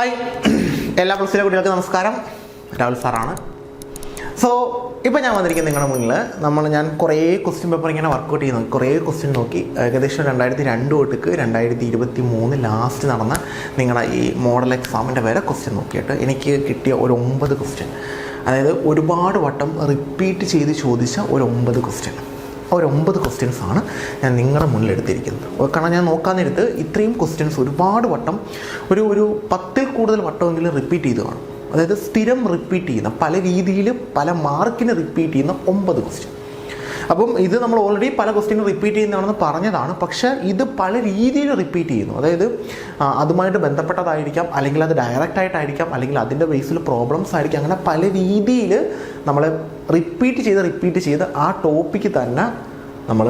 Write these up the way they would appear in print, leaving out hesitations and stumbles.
Hi എല്ലാ പ്ലസിലെ കുട്ടികൾക്ക് നമസ്കാരം. രാഹുൽ സാറാണ്. സോ ഇപ്പോൾ ഞാൻ വന്നിരിക്കുന്നത് നിങ്ങളുടെ മുന്നിൽ ഞാൻ കുറേ ക്വസ്റ്റ്യൻ പേപ്പർ ഇങ്ങനെ വർക്കൗട്ട് ചെയ്യുന്നു. കുറേ ക്വസ്റ്റ്യൻ നോക്കി ഏകദേശം 2002 തൊട്ട് 2023 ലാസ്റ്റ് നടന്ന നിങ്ങളുടെ ഈ മോഡൽ എക്സാമിൻ്റെ വരെ ക്വസ്റ്റ്യൻ നോക്കിയിട്ട് എനിക്ക് കിട്ടിയ ഒരു 9 ക്വസ്റ്റ്യൻ, അതായത് ഒരുപാട് വട്ടം റിപ്പീറ്റ് ചെയ്ത് ചോദിച്ച ഒരു 9 ക്വസ്റ്റ്യൻ. ഒരു 9 ക്വസ്റ്റ്യൻസാണ് ഞാൻ നിങ്ങളുടെ മുന്നിൽ എടുത്തിരിക്കുന്നത്. കാരണം ഞാൻ നോക്കാനെടുത്ത് ഇത്രയും ക്വസ്റ്റ്യൻസ് ഒരുപാട് വട്ടം ഒരു 10ൽ കൂടുതൽ വട്ടമെങ്കിലും റിപ്പീറ്റ് ചെയ്ത് കാണും. അതായത് സ്ഥിരം റിപ്പീറ്റ് ചെയ്യുന്ന, പല രീതിയിൽ പല മാർക്കിന് റിപ്പീറ്റ് ചെയ്യുന്ന 9 ക്വസ്റ്റ്യൻ. അപ്പം ഇത് നമ്മൾ ഓൾറെഡി പല ക്വസ്റ്റ്യനും റിപ്പീറ്റ് ചെയ്യുന്നതാണെന്ന് പറഞ്ഞതാണ്. പക്ഷേ ഇത് പല രീതിയിൽ റിപ്പീറ്റ് ചെയ്യുന്നു. അതായത് അതുമായിട്ട് ബന്ധപ്പെട്ടതായിരിക്കാം, അല്ലെങ്കിൽ അത് ഡയറക്റ്റായിട്ടായിരിക്കാം, അല്ലെങ്കിൽ അതിൻ്റെ ബേസിൽ പ്രോബ്ലംസ് ആയിരിക്കാം. അങ്ങനെ പല രീതിയിൽ നമ്മൾ റിപ്പീറ്റ് ചെയ്ത് ആ ടോപ്പിക്ക് തന്നെ നമ്മൾ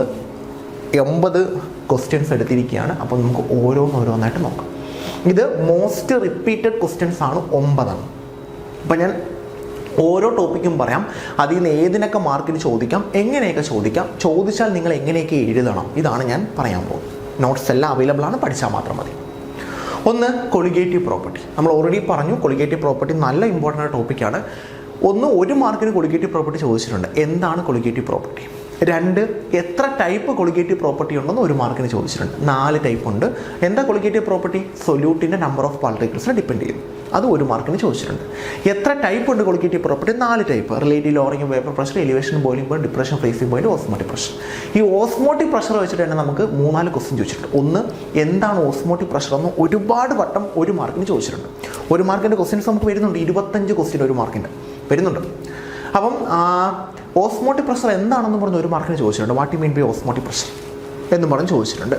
80 ക്വസ്റ്റ്യൻസ് എടുത്തിരിക്കുകയാണ്. അപ്പോൾ നമുക്ക് ഓരോന്നായിട്ട് നോക്കാം. ഇത് മോസ്റ്റ് റിപ്പീറ്റഡ് ക്വസ്റ്റ്യൻസ് ആണ് 9. അപ്പം ഞാൻ ഓരോ ടോപ്പിക്കും പറയാം, അതിൽ നിന്ന് ഏതിനൊക്കെ മാർക്കിന് ചോദിക്കാം, എങ്ങനെയൊക്കെ ചോദിക്കാം, ചോദിച്ചാൽ നിങ്ങൾ എങ്ങനെയൊക്കെ എഴുതണം, ഇതാണ് ഞാൻ പറയാൻ പോകുന്നത്. നോട്ട്സ് എല്ലാം അവൈലബിൾ ആണ്, പഠിച്ചാൽ മാത്രം മതി. ഒന്ന്, കൊളിഗേറ്റീവ് പ്രോപ്പർട്ടി. നമ്മൾ ഓൾറെഡി പറഞ്ഞു, കൊളിഗേറ്റീവ് പ്രോപ്പർട്ടി നല്ല ഇമ്പോർട്ടൻ്റ് ടോപ്പിക്കാണ്. ഒരു മാർക്കിന് കൊളിഗേറ്റീവ് പ്രോപ്പർട്ടി ചോദിച്ചിട്ടുണ്ട്. എന്താണ് കൊളിഗേറ്റീവ് പ്രോപ്പർട്ടി? 2, എത്ര ടൈപ്പ് കൊളിഗേറ്റീവ് പ്രോപ്പർട്ടി ഉണ്ടെന്ന് 1 മാർക്കിന് ചോദിച്ചിട്ടുണ്ട്. 4 ടൈപ്പ് ഉണ്ട്. എന്താ കൊളിഗേറ്റീവ് പ്രോപ്പർട്ടി? സൊല്യൂട്ടിൻ്റെ നമ്പർ ഓഫ് പാർട്ടിക്കിൾസിനെ ഡിപ്പെൻഡ് ചെയ്യുന്നു. അത് 1 മാർക്കിന് ചോദിച്ചിട്ടുണ്ട്. എത്ര ടൈപ്പ് ഉണ്ട് colligative property? 4 type. Relative lowering vapour pressure, elevation boiling point, depression freezing point, osmotic pressure. ഈ ഓസ്മോട്ടിക് പ്രഷർ വെച്ചിട്ട് തന്നെ നമുക്ക് 3-4 ക്വസ്റ്റ്യൻ ചോദിച്ചിട്ടുണ്ട്. ഒന്ന്, എന്താണ് ഓസ്മോട്ടിക് പ്രഷർ എന്ന് ഒരുപാട് വട്ടം 1 മാർക്കിന് ചോദിച്ചിട്ടുണ്ട്. 1 മാർക്കിൻ്റെ ക്വസ്റ്റ്യൻസ് നമുക്ക് വരുന്നുണ്ട്. 25 ക്വസ്റ്റ്യൻ 1 മാർക്കിൻ്റെ വരുന്നുണ്ട്. അപ്പം ഓസ്മോട്ടിക് പ്രഷർ എന്താണെന്ന് പറഞ്ഞ് 1 മാർക്കിന് ചോദിച്ചിട്ടുണ്ട്. What you mean by osmotic pressure എന്നും പറഞ്ഞ് ചോദിച്ചിട്ടുണ്ട്.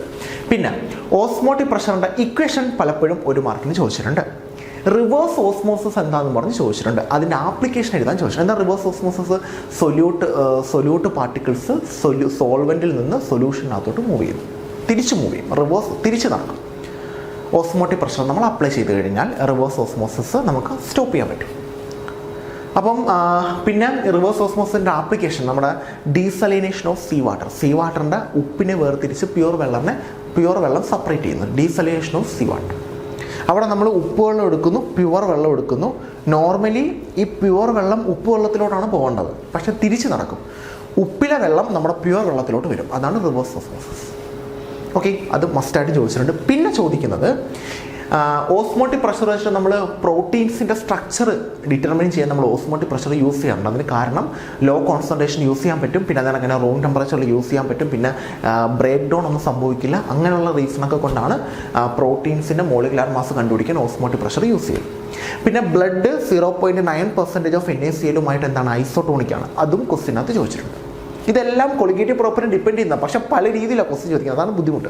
പിന്നെ ഓസ്മോട്ടിക് പ്രഷറിൻ്റെ ഇക്വേഷൻ പലപ്പോഴും 1 മാർക്കിന് ചോദിച്ചിട്ടുണ്ട്. റിവേഴ്സ് ഓസ്മോസിസ് എന്താണെന്ന് പറഞ്ഞ് ചോദിച്ചിട്ടുണ്ട്. അതിൻ്റെ ആപ്ലിക്കേഷൻ എഴുതാൻ ചോദിച്ചിട്ടുണ്ട്. എന്താ റിവേഴ്സ് ഓസ്മോസിസ്? സൊല്യൂട്ട് പാർട്ടിക്കിൾസ് സോൾവെൻറ്റിൽ നിന്ന് സൊല്യൂഷനകത്തോട്ട് മൂവ് ചെയ്യുന്നു, തിരിച്ച് മൂവ് ചെയ്യും, റിവേഴ്സ് തിരിച്ച് നടക്കും. ഓസ്മോട്ടിക് പ്രഷർ നമ്മൾ അപ്ലൈ ചെയ്ത് കഴിഞ്ഞാൽ റിവേഴ്സ് ഓസ്മോസിസ് നമുക്ക് സ്റ്റോപ്പ് ചെയ്യാൻ പറ്റും. അപ്പം പിന്നെ റിവേഴ്സ് ഓസ്മോസിൻ്റെ ആപ്ലിക്കേഷൻ നമ്മുടെ ഡീസലിനേഷൻ ഓഫ് സീ വാട്ടറിൻ്റെ ഉപ്പിനെ വേർതിരിച്ച് പ്യുവർ വെള്ളം സെപ്പറേറ്റ് ചെയ്യുന്നു. ഡീസലിനേഷൻ ഓഫ് സീ വാട്ടർ. അവിടെ നമ്മൾ ഉപ്പ് വെള്ളം എടുക്കുന്നു, പ്യുവർ വെള്ളം എടുക്കുന്നു. നോർമലി ഈ പ്യുവർ വെള്ളം ഉപ്പ് വെള്ളത്തിലോട്ടാണ് പോകേണ്ടത്, പക്ഷെ തിരിച്ച് നടക്കും. ഉപ്പിലെ വെള്ളം നമ്മുടെ പ്യുവർ വെള്ളത്തിലോട്ട് വരും. അതാണ് റിവേഴ്സ് ഓസ്മോസിസ്. ഓക്കെ, അത് മസ്റ്റായിട്ട് ചോദിച്ചിട്ടുണ്ട്. പിന്നെ ചോദിക്കുന്നത് ഓസ്മോട്ടിക് പ്രഷർ വെച്ചിട്ട് നമ്മൾ പ്രോട്ടീൻസിൻ്റെ സ്ട്രക്ചർ ഡിറ്റർമിൻ ചെയ്യാൻ നമ്മൾ ഓസ്മോട്ടിക് പ്രഷർ യൂസ് ചെയ്യാറുണ്ട്. അതിന് കാരണം ലോ കോൺസെൻട്രേഷൻ യൂസ് ചെയ്യാൻ പറ്റും, പിന്നെ അതങ്ങനെ റൂം ടെമ്പറേച്ചറിൽ യൂസ് ചെയ്യാൻ പറ്റും, പിന്നെ ബ്രേക്ക് ഡൗൺ ഒന്നും സംഭവിക്കില്ല. അങ്ങനെയുള്ള റീസണൊക്കെ കൊണ്ടാണ് പ്രോട്ടീൻസിൻ്റെ മോളിക്കുലാർ മാസ് കണ്ടുപിടിക്കാൻ ഓസ്മോട്ടിക് പ്രഷർ യൂസ് ചെയ്യും. പിന്നെ ബ്ലഡ് 0.9% ഓഫ് NaCl എന്താണ്? ഐസോട്ടോണിക്കാണ്. അതും ക്വസ്റ്റ്യനകത്ത് ചോദിച്ചിട്ടുണ്ട്. ഇതെല്ലാം കൊളിഗേറ്റീവ് പ്രോപ്പർട്ടി ഡിപ്പെൻഡ് ചെയ്യുന്ന, പക്ഷേ പല രീതിയിലാണ് ക്വസ്റ്റ്യൻ ചോദിക്കുന്നത്. അതാണ് ബുദ്ധിമുട്ട്.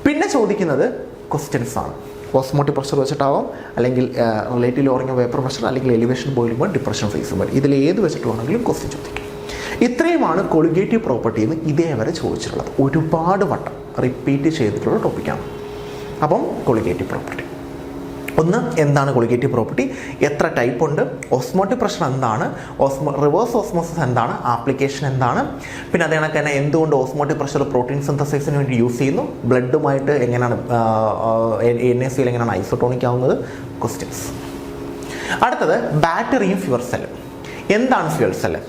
പിന്നെ ചോദിക്കുന്നത് ക്വസ്റ്റ്യൻസ് ആണ്. ഓസ്മോട്ടിക് പ്രഷർ വെച്ചിട്ടാവാം, അല്ലെങ്കിൽ റിലേറ്റീവ് ലോറിംഗ് വേപ്പർ പ്രഷർ, അല്ലെങ്കിൽ elevation boiling point, depression freezing point. ഇതിൽ ഏത് വെച്ചിട്ട് വേണമെങ്കിലും ക്വസ്റ്റ്യൻ ചോദിക്കും. ഇത്രയുമാണ് കൊളിഗേറ്റീവ് പ്രോപ്പർട്ടിയിൽ നിന്ന് ഇതേവരെ ചോദിച്ചിട്ടുള്ളത്. ഒരുപാട് വട്ടം റിപ്പീറ്റ് ചെയ്തിട്ടുള്ള ടോപ്പിക്കാണ്. അപ്പം കൊളിഗേറ്റീവ് പ്രോപ്പർട്ടി ഒന്ന്, എന്താണ് കൊളിഗേറ്റീവ് പ്രോപ്പർട്ടി, എത്ര ടൈപ്പ് ഉണ്ട്, ഓസ്മോട്ടിക് പ്രഷർ എന്താണ്, റിവേഴ്സ് ഓസ്മോസിസ് എന്താണ്, ആപ്ലിക്കേഷൻ എന്താണ്, പിന്നെ അതേ കണക്ക് തന്നെ എന്തുകൊണ്ട് ഓസ്മോട്ടിക് പ്രഷർ പ്രോട്ടീൻ സിന്തസിസിന് വേണ്ടി യൂസ് ചെയ്യുന്നു, ബ്ലഡുമായിട്ട് എങ്ങനെയാണ് NaCl എങ്ങനെയാണ് ഐസോട്ടോണിക് ആവുന്നത്, ക്വസ്റ്റ്യൻസ്. അടുത്തത് ബാറ്ററിയും ഫ്യൂവൽ സെല്ലും. എന്താണ് ഫ്യൂവൽ സെല്ല്?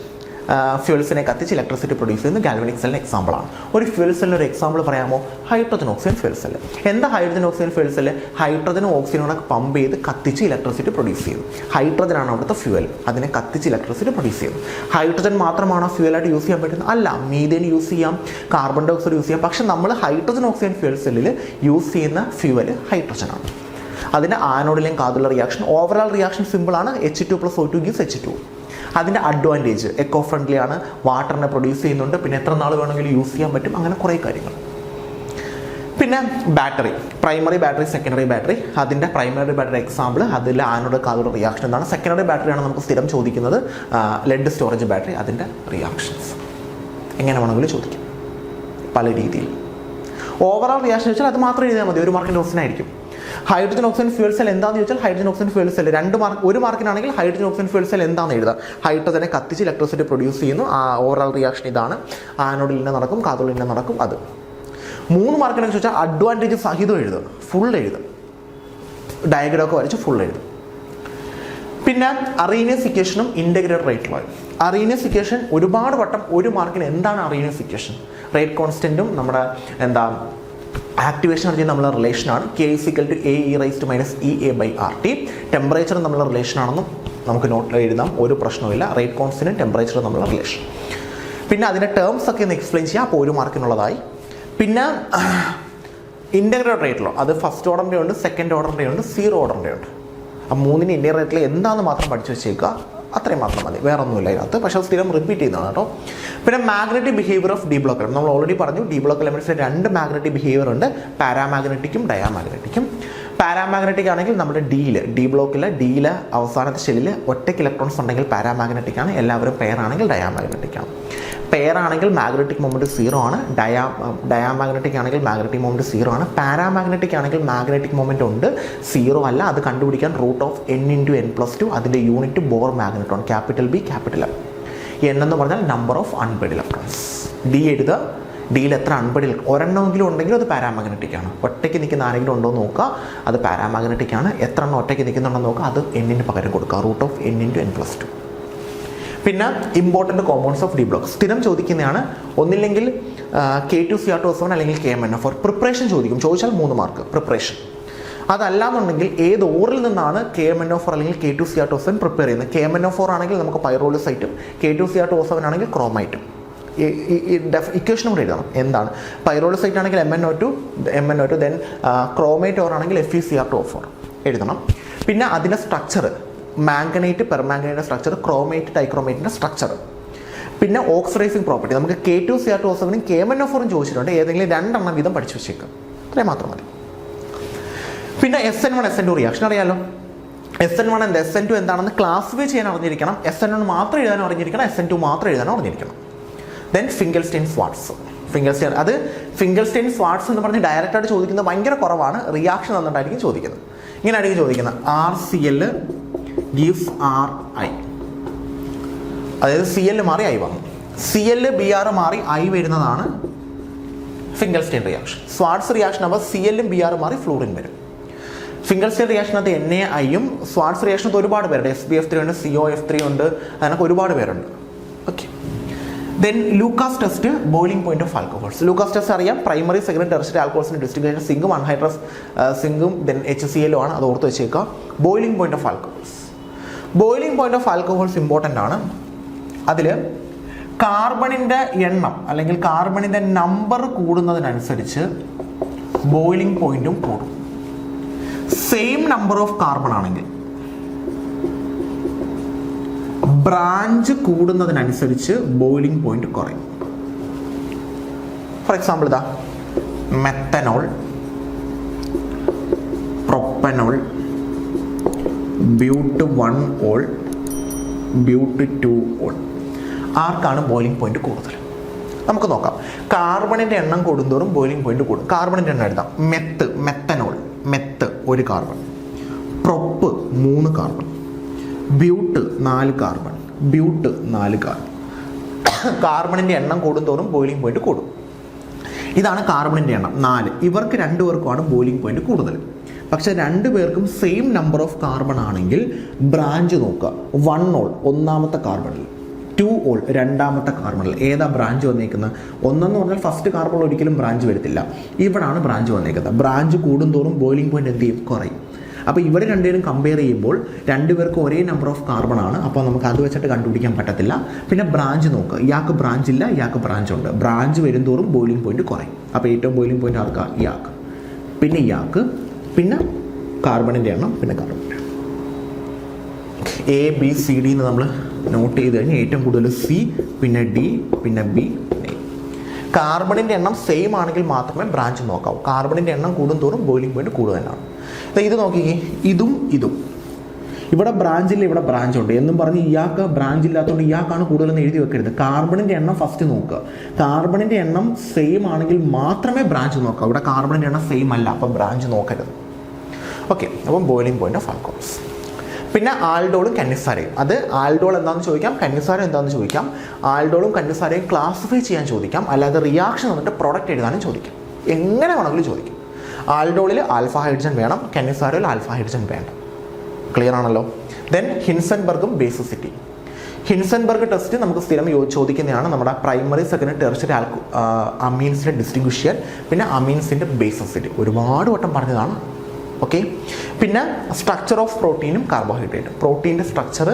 ഫ്യൂവൽസിനെ കത്തിച്ച് ഇലക്ട്രിസിറ്റി പ്രൊഡ്യൂസ് ചെയ്യുന്ന ഗാൽവനിക് സെല്ലിന് എക്സാമ്പിളാണ്. ഒരു ഫ്യൂവൽ സെല്ലിന് ഒരു എക്സാമ്പിൾ പറയാമോ? Hydrogen oxygen fuel cell. എന്താ ഹൈഡ്രജൻ ഓക്സിജൻ ഫ്യൂവൽ സെല്ല്? ഹൈഡ്രജനും ഓക്സിജനോടെ പമ്പ് ചെയ്ത് കത്തിച്ച് ഇലക്ട്രിസിറ്റി പ്രൊഡ്യൂസ് ചെയ്യുന്നു. ഹൈഡ്രജനാണ് അവിടുത്തെ ഫ്യൂവൽ, അതിനെ കത്തിച്ച് ഇലക്ട്രിസിറ്റി പ്രൊഡ്യൂസ് ചെയ്യുന്നു. ഹൈഡ്രജൻ മാത്രമാണോ ഫ്യൂവലായിട്ട് യൂസ് ചെയ്യാൻ പറ്റുന്നത്? അല്ല, മീഥേൻ യൂസ് ചെയ്യാം, കാർബൺ ഡൈ ഓക്സൈഡ് യൂസ് ചെയ്യാം. പക്ഷെ നമ്മൾ ഹൈഡ്രജൻ ഓക്സിജൻ ഫ്യൂവൽ സെല്ലിൽ യൂസ് ചെയ്യുന്ന ഫ്യൂവൽ ഹൈഡ്രജനാണ്. അതിൻ്റെ ആനോഡിലെയും കാഥോഡിലെ റിയാക്ഷൻ, ഓവറോൾ റിയാക്ഷൻ സിമ്പിളാണ്. H2+O2 gives H2. അതിൻ്റെ അഡ്വാൻറ്റേജ് എക്കോ ഫ്രണ്ട്ലി ആണ്, വാട്ടറിനെ പ്രൊഡ്യൂസ് ചെയ്യുന്നുണ്ട്, പിന്നെ എത്ര നാൾ വേണമെങ്കിലും യൂസ് ചെയ്യാൻ പറ്റും, അങ്ങനെ കുറേ കാര്യങ്ങൾ. പിന്നെ battery, primary battery, secondary battery. അതിൻ്റെ പ്രൈമറി ബാറ്ററി എക്സാമ്പിൾ, അതിൽ ആനോഡ് കാഥോഡ് റിയാക്ഷൻ എന്താണ്. സെക്കൻഡറി ബാറ്ററിയാണ് നമുക്ക് സ്ഥിരം ചോദിക്കുന്നത്, ലെഡ് സ്റ്റോറേജ് ബാറ്ററി. അതിൻ്റെ റിയാക്ഷൻസ് എങ്ങനെ വേണമെങ്കിലും ചോദിക്കും, പല രീതിയിൽ. ഓവറോൾ റിയാക്ഷൻ വെച്ചാൽ അത് മാത്രം എഴുതിയാൽ മതി, 1 മാർക്കിൻ്റെ ക്വസ്റ്റ്യൻ ആയിരിക്കും. ഹൈഡ്രജൻ ഓക്സിജൻ ഫ്യൂവൽ സെൽ എന്താണെന്ന് ചോദിച്ചാൽ ഹൈഡ്രജൻ ഓക്സിജൻ ഫ്യൂവൽ സെൽ 1 മാർക്കിനാണെങ്കിൽ ഹൈഡ്രജൻ ഓക്സിജൻ ഫ്യൂവൽ സെൽ എന്താണെന്ന് എഴുതാം. ഹൈഡ്രജനെ കത്തിച്ച് ഇലക്ട്രിസിറ്റി പ്രൊഡ്യൂസ് ചെയ്യുന്നു. ഓവറോൾ റിയാക്ഷൻ ഇതാണ്. ആനോഡിൽ നിന്ന് നടക്കും, കാഥോഡിൽ നിന്ന് നടക്കും. അത് 3 മാർക്കിനൊക്കെ ചോദിച്ചാൽ അഡ്വാൻറ്റേജ് സഹിതം എഴുതുക, ഫുൾ എഴുതുക. ഡയഗ്രമൊക്കെ വരച്ച് ഫുൾ എഴുതും. പിന്നെ അറീനിയസ് ഇക്വേഷനും ഇൻ്റഗ്രേറ്റഡ് റേറ്റ് ലോയും. അറീനിയസ് ഇക്വേഷൻ ഒരുപാട് വട്ടം ഒരു മാർക്കിന് എന്താണ് അറീനിയസ് ഇക്വേഷൻ? റേറ്റ് കോൺസ്റ്റൻറ്റും നമ്മുടെ ആക്ടിവേഷൻ എനർജി തമ്മിലുള്ള റിലേഷനാണ്. K = AE⁻EA/RT. ടെമ്പറേച്ചറും തമ്മിലുള്ള റിലേഷനാണെന്നും നമുക്ക് നോട്ട് എഴുതാം, ഒരു പ്രശ്നവുമില്ല. റേറ്റ് കോൺസ്റ്റൻറ്റും ടെമ്പറേച്ചറും തമ്മിലുള്ള റിലേഷൻ. പിന്നെ അതിൻ്റെ ടേംസ് ഒക്കെ ഒന്ന് എക്സ്പ്ലെയിൻ ചെയ്യാം, അപ്പോൾ ഒരു മാർക്കിനുള്ളതായി. പിന്നെ ഇൻ്റഗ്രേറ്റഡ് റേറ്റ് ലോ, അത് ഫസ്റ്റ് ഓർഡറിൻ്റെ ഉണ്ട്, സെക്കൻഡ് ഓർഡറിൻ്റെ ഉണ്ട്, സീറോ ഓർഡറിൻ്റെ ഉണ്ട്. ആ മൂന്നിന് ഇൻ്റഗ്രേറ്ററിൽ എന്താണെന്ന് മാത്രം പഠിച്ചു വെച്ചേക്കുക, അത്രയും മാത്രം മതി, വേറെ ഒന്നുമില്ല അതിനകത്ത്. പക്ഷേ സ്ഥിരം റിപ്പീറ്റ് ചെയ്യുന്നതാണ് കേട്ടോ. പിന്നെ magnetic behaviour of D block element. നമ്മൾ ഓൾറെഡി പറഞ്ഞു, ഡി ബ്ലോക്ക് എലമെന്റ്സിൽ രണ്ട് മാഗ്നറ്റിക് ബിഹേവിയർ ഉണ്ട്, പാരാമാഗ്നറ്റിക്കും ഡയാമാഗ്നറ്റിക്കും. പാരാമാഗ്നറ്റിക് ആണെങ്കിൽ നമ്മുടെ ഡി ബ്ലോക്കിൽ അവസാനത്തെ ഷെല്ലിൽ ഒറ്റയ്ക്ക് ഇലക്ട്രോൺസ് ഉണ്ടെങ്കിൽ പാരാമാഗ്നറ്റിക് ആണ്, എല്ലാവരും പെയർ ആണെങ്കിൽ ഡയാമാഗ്നറ്റിക് ആണ്. പെയർ ആണെങ്കിൽ മാഗ്നറ്റിക് മൊമെന്റ് 0 ആണ്, ഡയാമാഗ്നറ്റിക് ആണെങ്കിൽ മാഗ്നറ്റിക് മൊമെന്റ് 0 ആണ്. പാരാമാഗ്നറ്റിക് ആണെങ്കിൽ മാഗ്നറ്റിക് മൊമെന്റ് ഉണ്ട്, 0 അല്ല. അത് കണ്ടുപിടിക്കാൻ √n/n+2, അതിൻ്റെ unit bore magneton, B M. n എന്ന് പറഞ്ഞാൽ number of unpaired electrons. D എഴുതുക, ഡിയിൽ എത്ര അൺപെയ്ഡ് ഒരെണ്ണമെങ്കിലും ഉണ്ടെങ്കിൽ അത് പാരാമാഗ്നറ്റിക് ആണ്. ഒറ്റയ്ക്ക് നിൽക്കുന്ന ആരെങ്കിലും ഉണ്ടോ എന്ന് നോക്കുക, അത് പാരാമാഗ്നറ്റിക് ആണ്. എത്ര എണ്ണം ഒറ്റയ്ക്ക് നിൽക്കുന്നുണ്ടെന്ന് നോക്കുക, അത് n-ന് പകരം കൊടുക്കുക, √n/n+2. പിന്നെ important compounds of D block സ്ഥിരം ചോദിക്കുന്നതാണ്. ഒന്നില്ലെങ്കിൽ K2Cr2O7 അല്ലെങ്കിൽ KMnO4. പ്രിപ്പറേഷൻ ചോദിച്ചാൽ 3 മാർക്ക് പ്രിപ്പറേഷൻ. അതല്ലാന്നുണ്ടെങ്കിൽ ഏത് ഓറിൽ നിന്നാണ് KMnO4 അല്ലെങ്കിൽ K2Cr2O7 പ്രിപ്പയർ ചെയ്യുന്നത്? KMnO4 ആണെങ്കിൽ നമുക്ക് പൈറോളിസൈറ്റും, K2Cr2O7 ആണെങ്കിൽ ക്രോമൈറ്റും. ഇക്വേഷനും കൂടെ എഴുതണം. എന്താണ് പൈറോളിസൈറ്റ് ആണെങ്കിൽ MnO2, ദെൻ ക്രോമൈറ്റ് ഓർ ആണെങ്കിൽ FeCr2O4 എഴുതണം. പിന്നെ അതിൻ്റെ structure, manganite പെർമാംഗനൈറ്റിൻ്റെ structure, chromite ഡൈക്രോമൈറ്റിൻ്റെ structure. പിന്നെ ഓക്സിഡൈസിങ് പ്രോപ്പർട്ടി. നമുക്ക് K2Cr2O7 KMnO4 ചോദിച്ചിട്ടുണ്ട്, ഏതെങ്കിലും 2 എണ്ണം വീതം പഠിച്ചു വെച്ചേക്കാം, അത്രയും മാത്രം മതി. പിന്നെ SN1 SN2 റിയാക്ഷൻ അറിയാലോ. SN1 എന്ത്, SN2 എന്താണെന്ന് ക്ലാസിഫൈ ചെയ്യാൻ അറിഞ്ഞിരിക്കണം. SN1 മാത്രം എഴുതാനും അറിഞ്ഞിരിക്കണം, SN2 മാത്രം എഴുതാനും അറിഞ്ഞിരിക്കണം. ദെൻ ഫിംഗൽസ്റ്റൈൻ-സ്വാർട്സ്. ഫിംഗൽസ്റ്റൈൻ സ്വാർട്സ് എന്ന് പറഞ്ഞ് ഡയറക്റ്റായിട്ട് ചോദിക്കുന്നത് ഭയങ്കര കുറവാണ്, റിയാക്ഷൻ തന്നിട്ടായിരിക്കും ചോദിക്കുന്നത്. ഇങ്ങനെ ആയിരിക്കും ചോദിക്കുന്നത്, RCl gives RI. അതായത് Cl മാറി I വന്നു, Cl Br മാറി I വരുന്നതാണ് ഫിംഗൽസ്റ്റൈൻ റിയാക്ഷൻ. സ്വാർട്സ് റിയാക്ഷൻ ആകുമ്പോൾ Cl Br മാറി ഫ്ലൂറിൻ വരും. ഫിംഗൽസ്റ്റൈൻ റിയാക്ഷനകത്ത് NaIയും, സ്വാർട്സ് റിയാക്ഷനകത്ത് ഒരുപാട് പേരുണ്ട്, SbF3 ഉണ്ട്, COF3 ഉണ്ട്, അതിനൊക്കെ ഒരുപാട് പേരുണ്ട്. Okay. Then Lucas test, boiling point of alcohols. Lucas test അറിയാം, പ്രൈമറി സെക്കൻഡറി ടെറഷ്യറി ആൽക്കഹോൾസിന്റെ ഡിസ്ട്രിബ്യൂഷൻ സിങ്കും അൺഹൈഡ്രസ് സിങ്കും ദെൻ HCl ആണ്, അത് ഓർത്ത് വെച്ചേക്കുക. Boiling point of alcohols. Boiling point of alcohols important ആണ്. അതിൽ കാർബണിൻ്റെ എണ്ണം അല്ലെങ്കിൽ കാർബണിൻ്റെ നമ്പർ കൂടുന്നതിനനുസരിച്ച് ബോയിലിംഗ് പോയിന്റും കൂടും. സെയിം നമ്പർ ഓഫ് കാർബൺ ആണെങ്കിൽ ബ്രാഞ്ച് കൂടുന്നതിനനുസരിച്ച് ബോയിലിംഗ് പോയിന്റ് കുറയും. ഫോർ എക്സാമ്പിൾ ഇതാ methanol, propanol, But1 all, But2 all. ആർക്കാണ് ബോയിലിംഗ് പോയിന്റ് കൂടുതൽ? നമുക്ക് നോക്കാം. കാർബണിൻ്റെ എണ്ണം കൂടുന്തോറും ബോയിലിംഗ് പോയിന്റ് കൂടും. കാർബണിൻ്റെ എണ്ണം എഴുതാം. Methanol 1 carbon, prop 3 carbon, but 4 carbon, 4 carbon. കാർബണിൻ്റെ എണ്ണം കൂടുന്തോറും ബോയിലിംഗ് പോയിന്റ് കൂടും. ഇതാണ് കാർബണിൻ്റെ എണ്ണം 4. ഇവർക്ക് 2 പേർക്കുമാണ് ബോയിലിംഗ് പോയിന്റ് കൂടുതൽ. പക്ഷെ 2 പേർക്കും സെയിം നമ്പർ ഓഫ് കാർബൺ ആണെങ്കിൽ ബ്രാഞ്ച് നോക്കുക. 1 ഓൾ ഒന്നാമത്തെ കാർബണിൽ, 2 ഓൾ രണ്ടാമത്തെ കാർബണിൽ. ഏതാ ബ്രാഞ്ച് വന്നേക്കുന്നത്? 1 എന്ന് പറഞ്ഞാൽ ഫസ്റ്റ് കാർബണിൽ ഒരിക്കലും ബ്രാഞ്ച് വരത്തില്ല. ഇവിടാണ് ബ്രാഞ്ച് വന്നേക്കുന്നത്. ബ്രാഞ്ച് കൂടുന്തോറും ബോയിലിംഗ് പോയിന്റ് എന്ത് ചെയ്യും? കുറയും. അപ്പോൾ ഇവർ രണ്ടുപേരും കമ്പയർ ചെയ്യുമ്പോൾ 2 പേർക്ക് ഒരേ നമ്പർ ഓഫ് കാർബൺ ആണ്. അപ്പോൾ നമുക്ക് അത് വെച്ചിട്ട് കണ്ടുപിടിക്കാൻ പറ്റത്തില്ല. പിന്നെ ബ്രാഞ്ച് നോക്കുക. ഇയാൾക്ക് ബ്രാഞ്ച് ഇല്ല, ഇയാൾക്ക് ബ്രാഞ്ച് ഉണ്ട്. ബ്രാഞ്ച് വരുന്തോറും ബോയിലിംഗ് പോയിന്റ് കുറയും. അപ്പോൾ ഏറ്റവും ബോയിലിംഗ് പോയിന്റ് ആർക്കാ? ഇയാൾക്ക്, പിന്നെ ഇയാൾക്ക്, പിന്നെ കാർബണിൻ്റെ എണ്ണം, പിന്നെ കാർബണിൻ്റെ ABCD എന്ന് നമ്മൾ നോട്ട് ചെയ്ത് കഴിഞ്ഞാൽ ഏറ്റവും കൂടുതൽ C, പിന്നെ D, പിന്നെ B, പിന്നെ A. കാർബണിൻ്റെ എണ്ണം സെയിം ആണെങ്കിൽ മാത്രമേ ബ്രാഞ്ച് നോക്കാവൂ. കാർബണിൻ്റെ എണ്ണം കൂടുന്തോറും ബോയിലിംഗ് പോയിന്റ് കൂടുതലാണ്. ഇത് നോക്കിക്കേ, ഇതും ഇവിടെ ബ്രാഞ്ചില്ല, ഇവിടെ ബ്രാഞ്ച് ഉണ്ട് എന്നും പറഞ്ഞ് ഇയാൾക്ക് ബ്രാഞ്ച് ഇല്ലാത്തതുകൊണ്ട് ഇയാൾക്കാണ് കൂടുതലെന്ന് എഴുതി വെക്കരുത്. കാർബണിൻ്റെ എണ്ണം ഫസ്റ്റ് നോക്കുക. കാർബണിൻ്റെ എണ്ണം സെയിം ആണെങ്കിൽ മാത്രമേ ബ്രാഞ്ച് നോക്കാവൂ. ഇവിടെ കാർബണിൻ്റെ എണ്ണം സെയിം അല്ല, അപ്പം ബ്രാഞ്ച് നോക്കരുത്. ഓക്കെ, അപ്പം ബോയിലിംഗ് പോയിന്റ് ഓഫ് ആൽക്കഹോൾസ്. പിന്നെ ആൽഡോളും കന്നിസാരയും. അത് ആൽഡോൾ എന്താണെന്ന് ചോദിക്കാം, കന്നിസാര എന്താണെന്ന് ചോദിക്കാം. ആൽഡോളും കന്നിസാരയും ക്ലാസിഫൈ ചെയ്യാൻ ചോദിക്കാം, അല്ലാതെ റിയാക്ഷൻ വന്നിട്ട് പ്രൊഡക്റ്റ് എഴുതാനും ചോദിക്കാം. എങ്ങനെ വേണമെങ്കിലും ചോദിക്കും. ആൽഡോളിൽ ആൽഫ ഹൈഡ്രജൻ വേണം, കെനിസാരോയിൽ ആൽഫ ഹൈഡ്രജൻ വേണ്ട. ക്ലിയർ ആണല്ലോ. ദെൻ ഹിൻസൻബർഗും ബേസിസിറ്റി. ഹിൻസൻബർഗ് ടെസ്റ്റ് നമുക്ക് സ്ഥിരം ചോദിക്കുന്നതാണ്. നമ്മുടെ പ്രൈമറി സെക്കൻഡറി ടെർഷ്യറി അമീൻസിൻ്റെ ഡിസ്റ്റിങ്വിഷ് ചെയ്യാൻ, പിന്നെ അമീൻസിൻ്റെ ബേസിസിറ്റി ഒരുപാട് വട്ടം പറഞ്ഞതാണ്. ഓക്കെ. പിന്നെ സ്ട്രക്ചർ ഓഫ് പ്രോട്ടീനും കാർബോഹൈഡ്രേറ്റും. പ്രോട്ടീൻ്റെ സ്ട്രക്ചർ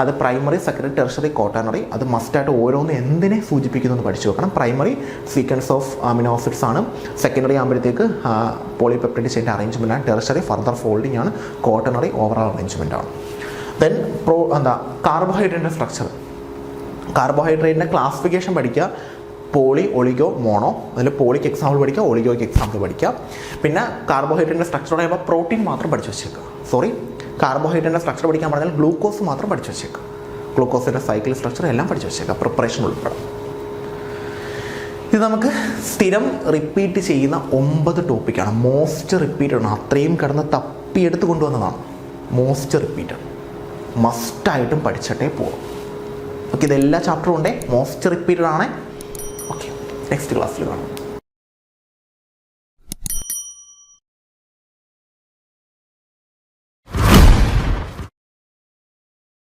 അത് പ്രൈമറി സെക്കൻഡറി ടെർഷ്യറി ക്വാട്ടർണറി, അത് മസ്റ്റായിട്ട് ഓരോന്ന് എന്തിനെ സൂചിപ്പിക്കുന്നു എന്ന് പഠിച്ചു വെക്കണം. Primary sequence of amino acids ആണ്, സെക്കൻഡറി ആകുമ്പോഴത്തേക്ക് പോളിപെപ്റ്റൈഡ് ചെയിൻ്റെ അറേഞ്ച്മെൻ്റ് ആണ്, ടെർഷ്യറി ഫർദർ ഫോൾഡിംഗ് ആണ്, ക്വാട്ടർണറി ഓവറോൾ അറേഞ്ച്മെൻ്റ് ആണ്. ദെൻ കാർബോഹൈഡ്രേറ്റിൻ്റെ സ്ട്രക്ചർ. കാർബോഹൈഡ്രേറ്റിൻ്റെ ക്ലാസിഫിക്കേഷൻ പഠിക്കുക. Poly, oligo, mono. അതിൽ പോളിക്ക് എക്സാമ്പിൾ പഠിക്കുക, ഒളിഗോയ്ക്ക് എക്സാമ്പിൾ പഠിക്കുക. പിന്നെ കാർബോഹൈഡ്രേറ്റിൻ്റെ സ്ട്രക്ചർ പറയുമ്പോൾ പ്രോട്ടീൻ മാത്രം പഠിച്ചു വെച്ചേക്കുക. കാർബോഹൈഡ്രേറ്റിൻ്റെ സ്ട്രക്ചർ പഠിക്കാൻ പറഞ്ഞാൽ ഗ്ലൂക്കോസ് മാത്രം പഠിച്ചു വെച്ചേക്കുക. ഗ്ലൂക്കോസിൻ്റെ സൈക്കിൾ സ്ട്രക്ചർ എല്ലാം പഠിച്ചു വെച്ചേക്കുക, പ്രിപ്പറേഷൻ ഉൾപ്പെടെ. ഇത് നമുക്ക് സ്ഥിരം റിപ്പീറ്റ് ചെയ്യുന്ന 9 ടോപ്പിക്കാണ്. മോസ്റ്റ് റിപ്പീറ്റഡ് ആണ്, അത്രയും കിടന്ന് തപ്പിയെടുത്ത് കൊണ്ടുവന്നതാണ്. മോസ്റ്റ് റിപ്പീറ്റഡ്, മസ്റ്റായിട്ടും പഠിച്ചിട്ടേ പോകും. ഓക്കെ, ഇതെല്ലാ ചാപ്റ്ററും ഉണ്ടേ, മോസ്റ്റ് റിപ്പീറ്റഡ് ആണ്. ഓക്കെ, നെക്സ്റ്റ് ക്ലാസ്സിൽ കാണാം.